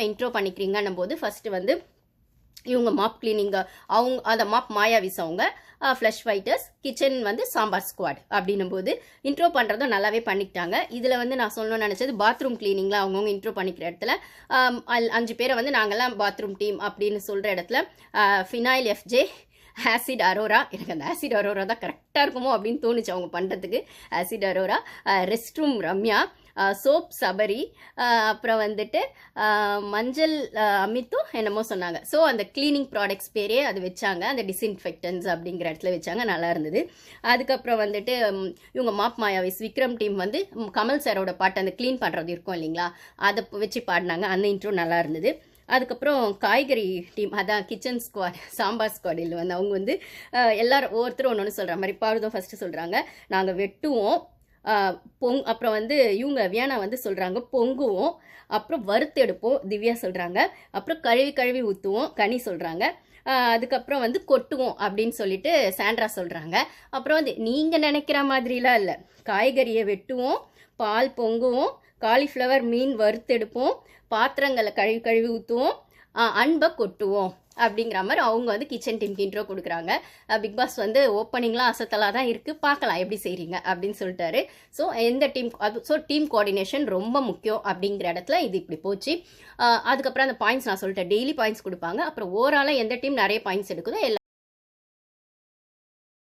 டீமை இன்ட்ரோ பண்ணிக்கிறீங்கன்னும் போது ஃபஸ்ட்டு வந்து இவங்க மாப் கிளீனிங், அவங்க அந்த மாப் மாயாவிஸ், அவங்க ஃப்ளஷ் ஃபைட்டர்ஸ், கிச்சன் வந்து சாம்பார் ஸ்குவாட் அப்படின்னும் போது இன்ட்ரோ பண்ணுறதும் நல்லாவே பண்ணிக்கிட்டாங்க. இதில் வந்து நான் சொல்லணும்னு நினச்சது பாத்ரூம் கிளீனிங்கில் அவங்கவுங்க இன்ட்ரோ பண்ணிக்கிற இடத்துல 5 பேரை வந்து நாங்கள்லாம் பாத்ரூம் டீம் அப்படின்னு சொல்கிற இடத்துல ஃபினாயில் எஃப்ஜே, ஆசிட் அரோரா, எனக்கு அந்த ஆசிட் அரோரா தான் கரெக்டாக இருக்குமோ அப்படின்னு தோணுச்சு அவங்க பண்ணுறதுக்கு. Acid Arora, rest room Ramya, soap Sabari, அப்புறம் வந்துட்டு மஞ்சள் அமித்தும் என்னமோ சொன்னாங்க. ஸோ அந்த கிளீனிங் ப்ராடக்ட்ஸ் பேரே அது வச்சாங்க, அந்த டிஸ்இன்ஃபெக்டன்ஸ் அப்படிங்கிற இடத்துல வச்சாங்க, நல்லா இருந்தது. அதுக்கப்புறம் வந்துட்டு இவங்க மாப் மாயாவிஸ் விக்ரம் டீம் வந்து கமல் சாரோட பாட்டு அந்த க்ளீன் பண்ணுறது இருக்கும் இல்லைங்களா, அதை வச்சு பாடினாங்க. அந்த இன்ட்ரோ நல்லா இருந்தது. அதுக்கப்புறம் காய்கறி டீம், அதான் கிச்சன் ஸ்குவாட், சாம்பார் ஸ்குவாடில் வந்து அவங்க வந்து எல்லாரும் ஒவ்வொருத்தரும் ஒன்று சொல்கிற மாதிரி பாடுதும் ஃபஸ்ட்டு சொல்கிறாங்க, நாங்கள் வெட்டுவோம், அப்புறம் வந்து இவங்க வியானா வந்து சொல்கிறாங்க பொங்குவோம், அப்புறம் வறுத்தெடுப்போம் திவ்யா சொல்கிறாங்க, அப்புறம் கழுவி ஊற்றுவோம் கனி சொல்கிறாங்க, அதுக்கப்புறம் வந்து கொட்டுவோம் அப்படின்னு சொல்லிட்டு சாண்ட்ரா சொல்கிறாங்க. அப்புறம் வந்து நீங்கள் நினைக்கிற மாதிரிலாம் இல்லை, காய்கறியை வெட்டுவோம், பால் பொங்குவோம், காலிஃப்ளவர் மீன் வறுத்தெடுப்போம், பாத்திரங்களை கழுவி ஊற்றுவோம், அன்பை கொட்டுவோம் அப்படிங்கிற மாதிரி அவங்க வந்து கிச்சன் டீமுக்கு இன்ட்ரோ கொடுக்குறாங்க. பிக் பாஸ் வந்து ஓப்பனிங்லாம் அசத்தலாக தான் இருக்குது, பார்க்கலாம் எப்படி செய்கிறீங்க அப்படின்னு சொல்லிட்டாரு. ஸோ எந்த டீம் ஸோ டீம் கோஆர்டினேஷன் ரொம்ப முக்கியம் அப்படிங்கிற இடத்துல இது இப்படி போச்சு. அதுக்கப்புறம் அந்த பாயிண்ட்ஸ் நான் சொல்லிட்டேன், டெய்லி பாயிண்ட்ஸ் கொடுப்பாங்க. அப்புறம் ஓவராலாக எந்த டீம் நிறைய பாயிண்ட்ஸ் எடுக்குதோ